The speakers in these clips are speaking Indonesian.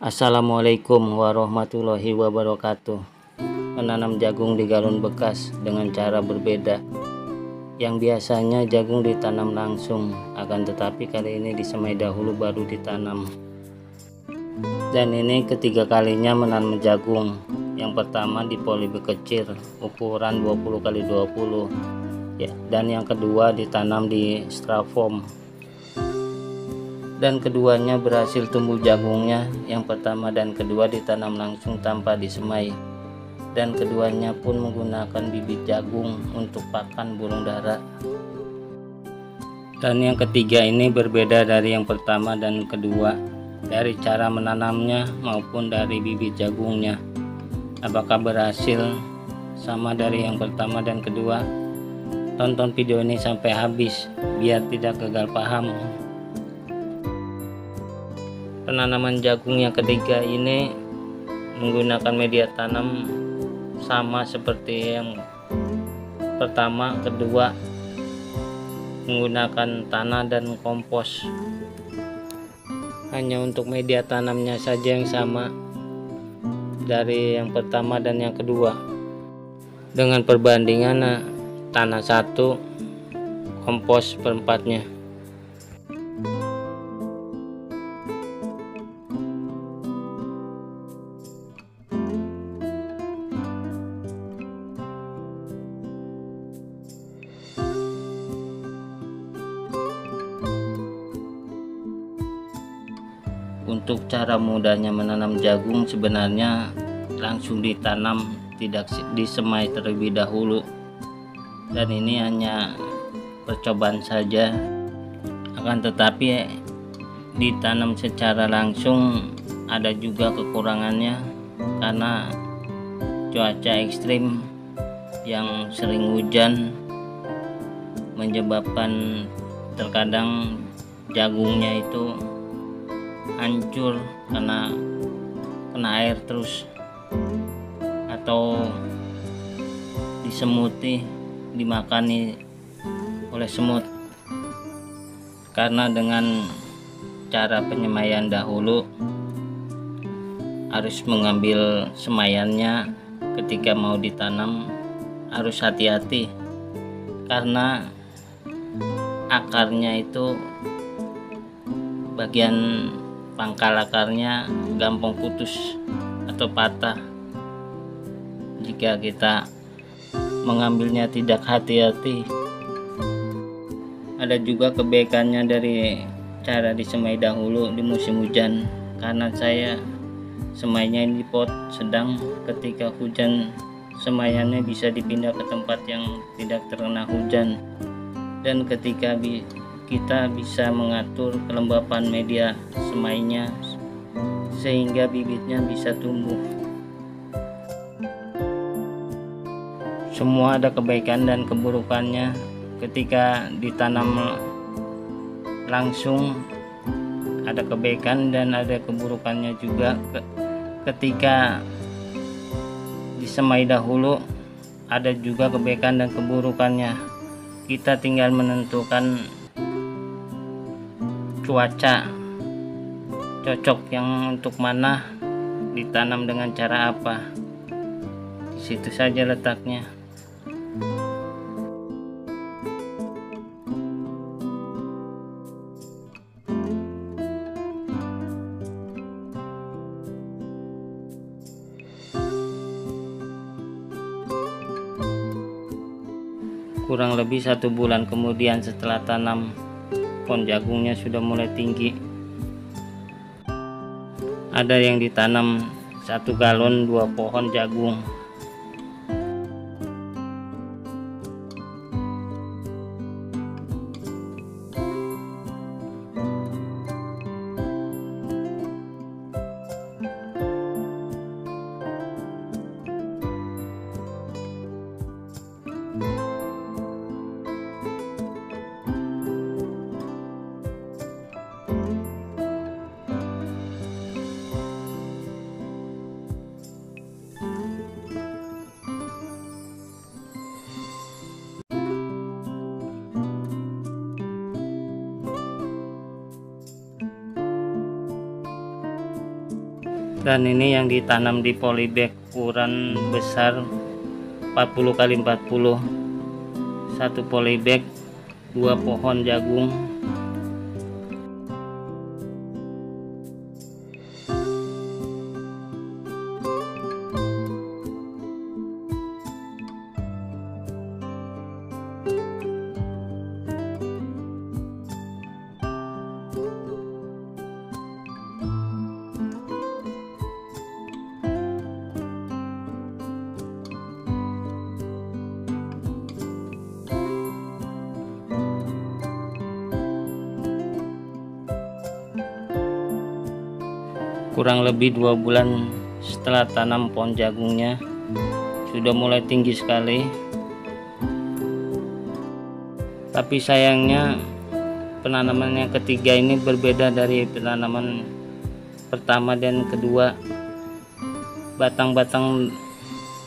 Assalamualaikum warahmatullahi wabarakatuh. Menanam jagung di galon bekas dengan cara berbeda. Yang biasanya jagung ditanam langsung, akan tetapi kali ini disemai dahulu baru ditanam. Dan ini ketiga kalinya menanam jagung. Yang pertama di polybag kecil ukuran 20x20 ya, dan yang kedua ditanam di styrofoam. Dan keduanya berhasil tumbuh jagungnya. Yang pertama dan kedua ditanam langsung tanpa disemai, dan keduanya pun menggunakan bibit jagung untuk pakan burung dara. Dan yang ketiga ini berbeda dari yang pertama dan kedua, dari cara menanamnya maupun dari bibit jagungnya. Apakah berhasil sama dari yang pertama dan kedua? Tonton video ini sampai habis biar tidak gagal paham. Penanaman jagung yang ketiga ini menggunakan media tanam sama seperti yang pertama, kedua menggunakan tanah dan kompos. Hanya untuk media tanamnya saja yang sama dari yang pertama dan yang kedua, dengan perbandingan tanah 1 kompos perempatnya. Untuk cara mudahnya menanam jagung, sebenarnya langsung ditanam, tidak disemai terlebih dahulu. Dan ini hanya percobaan saja. Akan tetapi ditanam secara langsung ada juga kekurangannya, karena cuaca ekstrim yang sering hujan menyebabkan terkadang jagungnya itu hancur karena kena air terus, atau disemuti, dimakani oleh semut. Karena dengan cara penyemaian dahulu harus mengambil semaiannya ketika mau ditanam, harus hati-hati karena akarnya itu, bagian pangkal akarnya gampang putus atau patah jika kita mengambilnya tidak hati-hati. Ada juga kebaikannya dari cara disemai dahulu di musim hujan, karena saya semainya di pot sedang. Ketika hujan, semaiannya bisa dipindah ke tempat yang tidak terkena hujan, dan ketika kita bisa mengatur kelembapan media semainya sehingga bibitnya bisa tumbuh. Semua ada kebaikan dan keburukannya. Ketika ditanam langsung ada kebaikan dan ada keburukannya juga. Ketika disemai dahulu ada juga kebaikan dan keburukannya. Kita tinggal menentukan cuaca cocok yang untuk mana, ditanam dengan cara apa. Di situ saja letaknya. Kurang lebih 1 bulan kemudian setelah tanam, pohon jagungnya sudah mulai tinggi. Ada yang ditanam 1 galon 2 pohon jagung. Dan ini yang ditanam di polybag ukuran besar 40 x 40, satu polybag 2 pohon jagung. Kurang lebih 2 bulan setelah tanam pohon jagungnya sudah mulai tinggi sekali, tapi sayangnya penanaman yang ketiga ini berbeda dari penanaman pertama dan kedua. Batang-batang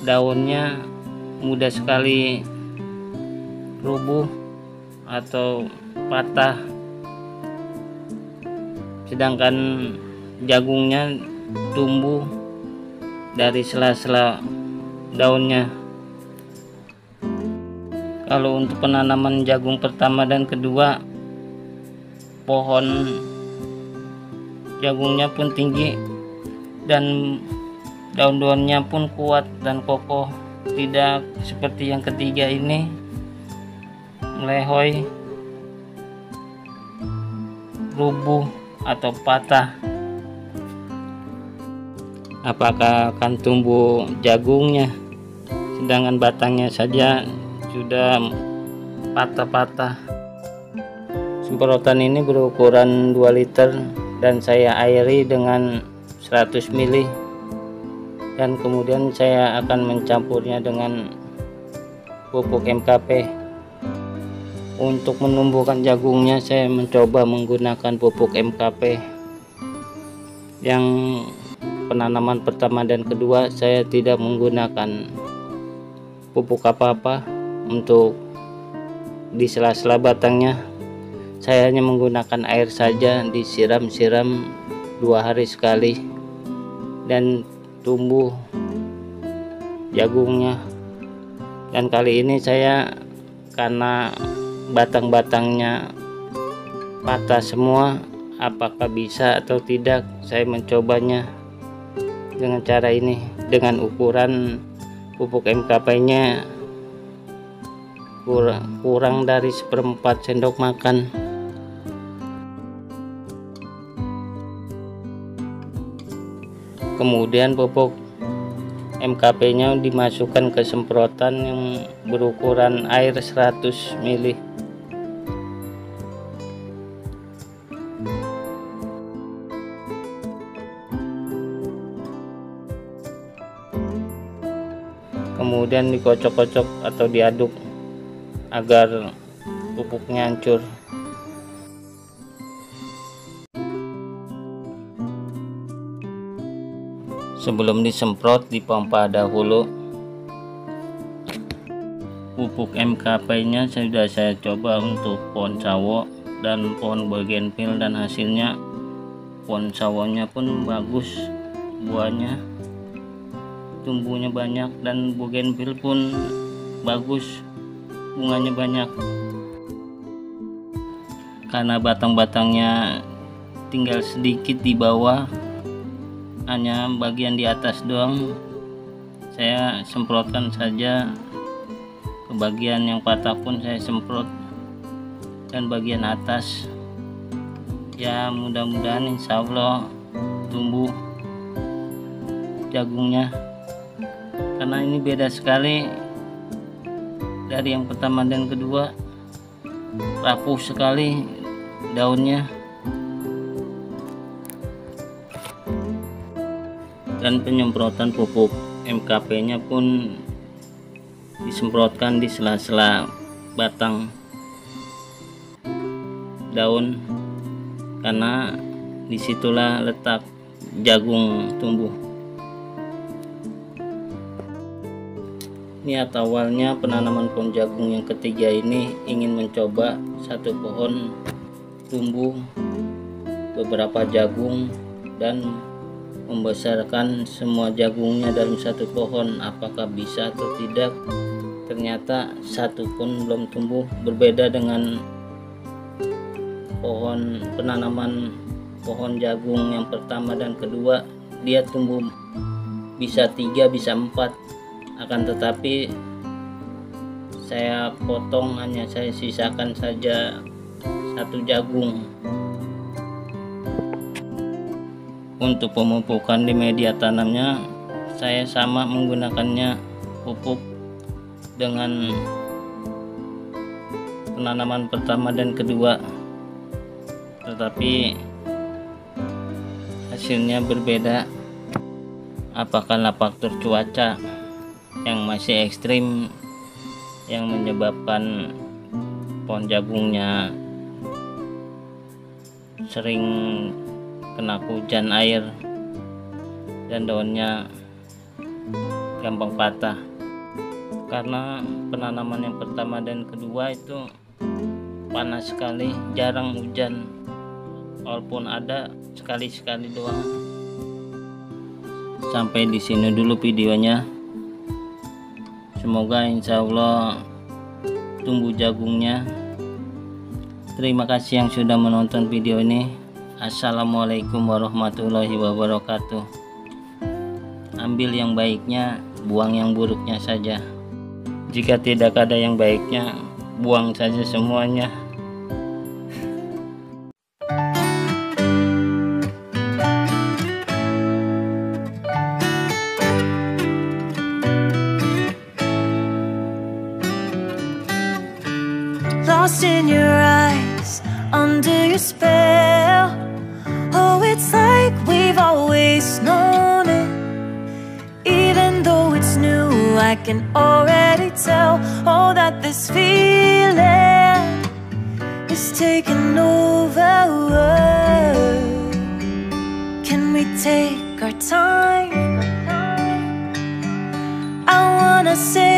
daunnya mudah sekali rubuh atau patah, sedangkan jagungnya tumbuh dari sela-sela daunnya. Kalau untuk penanaman jagung pertama dan kedua, pohon jagungnya pun tinggi dan daun-daunnya pun kuat dan kokoh, tidak seperti yang ketiga ini melehoi, rubuh atau patah. Apakah akan tumbuh jagungnya, sedangkan batangnya saja sudah patah-patah? Semprotan ini berukuran 2 liter dan saya airi dengan 100 ml, dan kemudian saya akan mencampurnya dengan pupuk MKP. Untuk menumbuhkan jagungnya saya mencoba menggunakan pupuk MKP. Yang penanaman pertama dan kedua saya tidak menggunakan pupuk apa-apa. Untuk di sela-sela batangnya saya hanya menggunakan air saja, disiram-siram 2 hari sekali dan tumbuh jagungnya. Dan kali ini saya, karena batang-batangnya patah semua, apakah bisa atau tidak, saya mencobanya dengan cara ini, dengan ukuran pupuk MKP nya kurang dari 1/4 sendok makan. Kemudian pupuk MKP nya dimasukkan ke semprotan yang berukuran air 100 ml. Kemudian dikocok-kocok atau diaduk agar pupuknya hancur. Sebelum disemprot, dipompa dahulu. Pupuk MKP nya sudah saya coba untuk pohon sawo dan pohon bougainville, dan hasilnya pohon sawonya pun bagus, buahnya tumbuhnya banyak, dan bougainville pun bagus, bunganya banyak. Karena batang-batangnya tinggal sedikit di bawah, hanya bagian di atas doang, saya semprotkan saja. Ke bagian yang patah pun saya semprot, dan bagian atas ya mudah-mudahan insya Allah tumbuh jagungnya. Karena ini beda sekali dari yang pertama dan kedua, rapuh sekali daunnya. Dan penyemprotan pupuk MKP nya pun disemprotkan di sela-sela batang daun, karena disitulah letak jagung tumbuh. Niat awalnya penanaman pohon jagung yang ketiga ini ingin mencoba satu pohon tumbuh beberapa jagung dan membesarkan semua jagungnya dalam satu pohon, apakah bisa atau tidak. Ternyata satu pun belum tumbuh, berbeda dengan penanaman pohon jagung yang pertama dan kedua. Dia tumbuh bisa 3 bisa 4, akan tetapi saya potong, hanya saya sisakan saja 1 jagung. Untuk pemupukan di media tanamnya, saya sama menggunakannya pupuk dengan penanaman pertama dan kedua, tetapi hasilnya berbeda. Apakah faktor cuaca yang masih ekstrim yang menyebabkan pohon jagungnya sering kena hujan air dan daunnya gampang patah? Karena penanaman yang pertama dan kedua itu panas sekali, jarang hujan, walaupun ada sekali-sekali doang. Sampai di sini dulu videonya. Semoga insya Allah tumbuh jagungnya. Terima kasih yang sudah menonton video ini. Assalamualaikum warahmatullahi wabarakatuh. Ambil yang baiknya, buang yang buruknya saja. Jika tidak ada yang baiknya, buang saja semuanya. Lost in your eyes, under your spell. Oh, it's like we've always known it. Even though it's new, I can already tell. Oh, that this feeling is taking over. Can we take our time? I wanna say